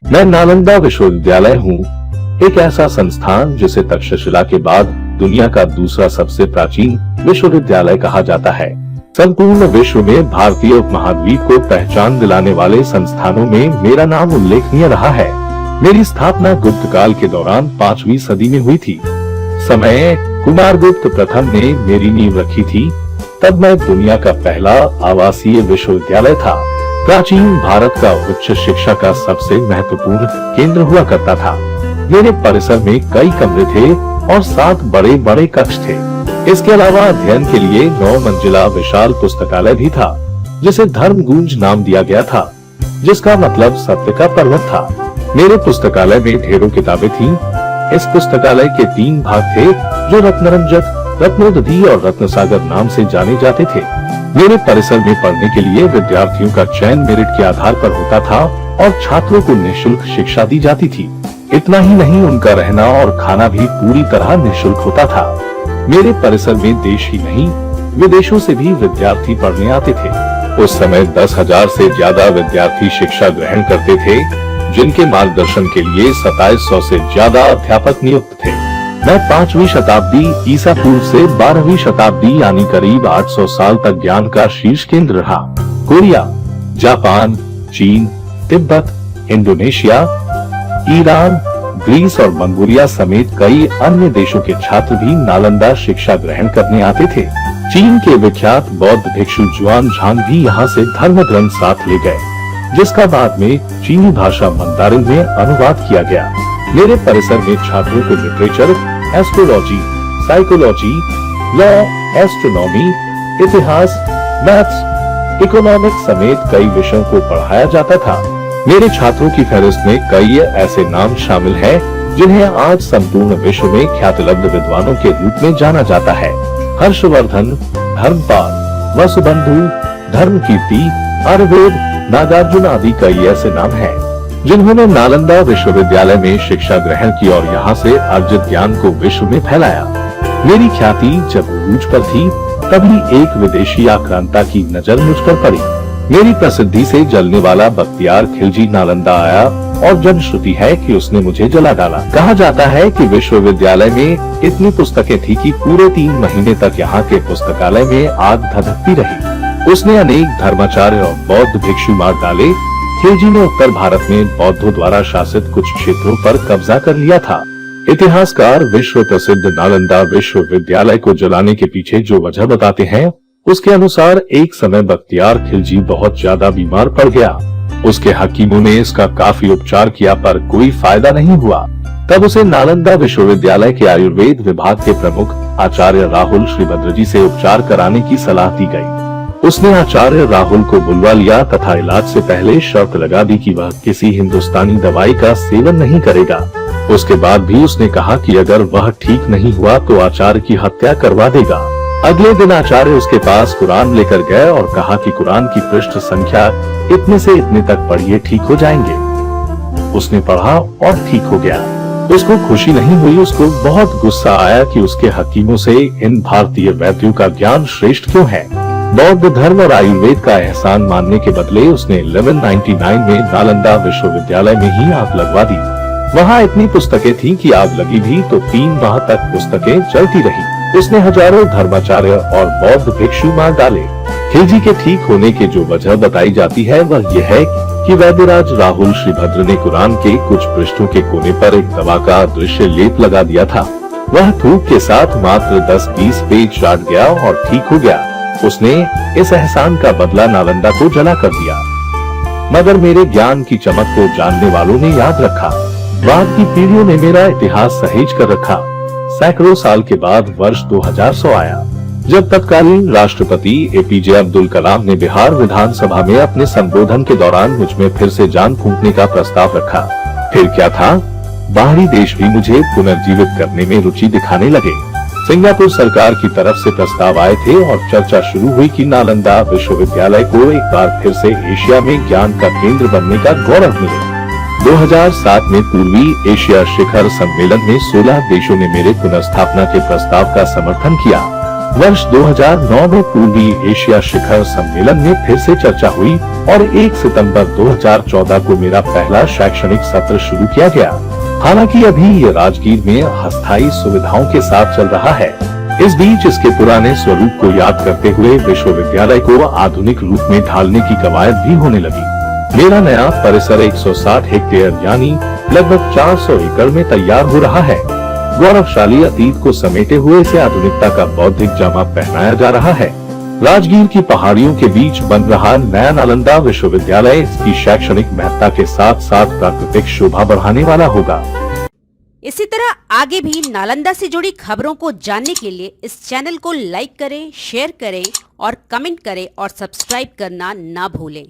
मैं नालंदा विश्वविद्यालय हूँ, एक ऐसा संस्थान जिसे तक्षशिला के बाद दुनिया का दूसरा सबसे प्राचीन विश्वविद्यालय कहा जाता है। संपूर्ण विश्व में भारतीय उपमहाद्वीप को पहचान दिलाने वाले संस्थानों में मेरा नाम उल्लेखनीय रहा है। मेरी स्थापना गुप्त काल के दौरान 5वीं सदी में हुई थी। समय कुमारगुप्त प्रथम ने मेरी नींव रखी थी। तब मैं दुनिया का पहला आवासीय विश्वविद्यालय था। प्राचीन भारत का उच्च शिक्षा का सबसे महत्वपूर्ण केंद्र हुआ करता था। मेरे परिसर में कई कमरे थे और 7 बड़े बड़े कक्ष थे। इसके अलावा अध्ययन के लिए 9 मंजिला विशाल पुस्तकालय भी था, जिसे धर्मगुंज नाम दिया गया था, जिसका मतलब सत्य का पर्वत था। मेरे पुस्तकालय में ढेरों किताबें थीं। इस पुस्तकालय के 3 भाग थे, जो रत्नरंजक, रत्नोदधि और रत्नसागर नाम से जाने जाते थे। मेरे परिसर में पढ़ने के लिए विद्यार्थियों का चयन मेरिट के आधार पर होता था और छात्रों को निःशुल्क शिक्षा दी जाती थी। इतना ही नहीं, उनका रहना और खाना भी पूरी तरह निःशुल्क होता था। मेरे परिसर में देश ही नहीं, विदेशों से भी विद्यार्थी पढ़ने आते थे। उस समय 10,000 से ज्यादा विद्यार्थी शिक्षा ग्रहण करते थे, जिनके मार्गदर्शन के लिए 2700 से ज्यादा अध्यापक नियुक्त थे। मैं 5वीं शताब्दी ईसा पूर्व से 12वीं शताब्दी यानी करीब 800 साल तक ज्ञान का शीर्ष केंद्र रहा। कोरिया, जापान, चीन, तिब्बत, इंडोनेशिया, ईरान, ग्रीस और मंगोलिया समेत कई अन्य देशों के छात्र भी नालंदा शिक्षा ग्रहण करने आते थे। चीन के विख्यात बौद्ध भिक्षु जुआन झांग भी यहाँ से धर्म ग्रंथ साथ ले गए, जिसका बाद में चीनी भाषा मंदारिन में अनुवाद किया गया। मेरे परिसर में छात्रों को literature, astrology, psychology, law, astronomy, इतिहास, मैथ्स, इकोनॉमिक्स समेत कई विषयों को पढ़ाया जाता था। मेरे छात्रों की फहरिस्त में कई ऐसे नाम शामिल हैं, जिन्हें आज संपूर्ण विश्व में ख्यातिलब्ध विद्वानों के रूप में जाना जाता है। हर्षवर्धन, धर्मपाल, वसुबंधु, धर्मकीर्ति, आयुर्वेद, नागार्जुन आदि कई ऐसे नाम हैं, जिन्होंने नालंदा विश्वविद्यालय में शिक्षा ग्रहण की और यहाँ से अर्जित ज्ञान को विश्व में फैलाया। मेरी ख्याति जब उरूज पर थी, तभी एक विदेशी आक्रांता की नजर मुझ पर पड़ी। मेरी प्रसिद्धि से जलने वाला बख्तियार खिलजी नालंदा आया और जनश्रुति है कि उसने मुझे जला डाला। कहा जाता है कि विश्वविद्यालय में इतनी पुस्तकें थी कि पूरे 3 महीने तक यहाँ के पुस्तकालय में आग धधकती रही। उसने अनेक धर्माचार्य और बौद्ध भिक्षु मार डाले। खिलजी ने उत्तर भारत में बौद्धों द्वारा शासित कुछ क्षेत्रों पर कब्जा कर लिया था। इतिहासकार विश्व प्रसिद्ध नालंदा विश्वविद्यालय को जलाने के पीछे जो वजह बताते हैं, उसके अनुसार एक समय बख्तियार खिलजी बहुत ज्यादा बीमार पड़ गया। उसके हकीमों ने इसका काफी उपचार किया, पर कोई फायदा नहीं हुआ। तब उसे नालंदा विश्वविद्यालय के आयुर्वेद विभाग के प्रमुख आचार्य राहुल श्रीभद्र जी से उपचार कराने की सलाह दी गई। उसने आचार्य राहुल को बुलवा लिया तथा इलाज से पहले शर्त लगा दी कि वह किसी हिंदुस्तानी दवाई का सेवन नहीं करेगा। उसके बाद भी उसने कहा कि अगर वह ठीक नहीं हुआ तो आचार्य की हत्या करवा देगा। अगले दिन आचार्य उसके पास कुरान लेकर गए और कहा कि कुरान की पृष्ठ संख्या इतने से इतने तक पढ़िए, ठीक हो जाएंगे। उसने पढ़ा और ठीक हो गया। उसको खुशी नहीं हुई, उसको बहुत गुस्सा आया कि उसके हकीमों से इन भारतीय वैद्यों का ज्ञान श्रेष्ठ क्यों है। बौद्ध धर्म और आयुर्वेद का एहसान मानने के बदले उसने 1199 में नालंदा विश्वविद्यालय में ही आग लगवा दी। वहाँ इतनी पुस्तकें थीं कि आग लगी भी तो 3 माह तक पुस्तकें चलती रही। उसने हजारों धर्माचार्य और बौद्ध भिक्षु मार डाले। खिलजी के ठीक होने की जो वजह बताई जाती है वह यह है कि वैद्यराज राहुल श्रीभद्र ने कुरान के कुछ पृष्ठों के कोने पर एक दवा का अदृश्य लेप लगा दिया था। वह थूक के साथ मात्र 10-20 पेज चाट गया और ठीक हो गया। उसने इस एहसान का बदला नालंदा को जला कर दिया। मगर मेरे ज्ञान की चमक को जानने वालों ने याद रखा। बाद की पीढ़ियों ने मेरा इतिहास सहेज कर रखा। सैकड़ों साल के बाद वर्ष 2100 आया, जब तत्कालीन राष्ट्रपति एपीजे अब्दुल कलाम ने बिहार विधानसभा में अपने संबोधन के दौरान मुझ में फिर से जान फूंकने का प्रस्ताव रखा। फिर क्या था, बाहरी देश भी मुझे पुनर्जीवित करने में रुचि दिखाने लगे। सिंगापुर सरकार की तरफ से प्रस्ताव आए थे और चर्चा शुरू हुई कि नालंदा विश्वविद्यालय को एक बार फिर से एशिया में ज्ञान का केंद्र बनने का गौरव मिले। 2007 में पूर्वी एशिया शिखर सम्मेलन में 16 देशों ने मेरे पुनर्स्थापना के प्रस्ताव का समर्थन किया। वर्ष 2009 में पूर्वी एशिया शिखर सम्मेलन में फिर से चर्चा हुई और 1 सितंबर 2014 को मेरा पहला शैक्षणिक सत्र शुरू किया गया। हालांकि अभी ये राजगीर में अस्थायी सुविधाओं के साथ चल रहा है। इस बीच इसके पुराने स्वरूप को याद करते हुए विश्वविद्यालय को आधुनिक रूप में ढालने की कवायद भी होने लगी। मेरा नया परिसर 160 हेक्टेयर यानी लगभग 400 एकड़ में तैयार हो रहा है। गौरवशाली अतीत को समेटे हुए इसे आधुनिकता का बौद्धिक जामा पहनाया जा रहा है। राजगीर की पहाड़ियों के बीच बन रहा नया नालंदा विश्वविद्यालय इसकी शैक्षणिक महत्ता के साथ साथ प्राकृतिक शोभा बढ़ाने वाला होगा। इसी तरह आगे भी नालंदा से जुड़ी खबरों को जानने के लिए इस चैनल को लाइक करें, शेयर करें और कमेंट करें और सब्सक्राइब करना ना भूलें।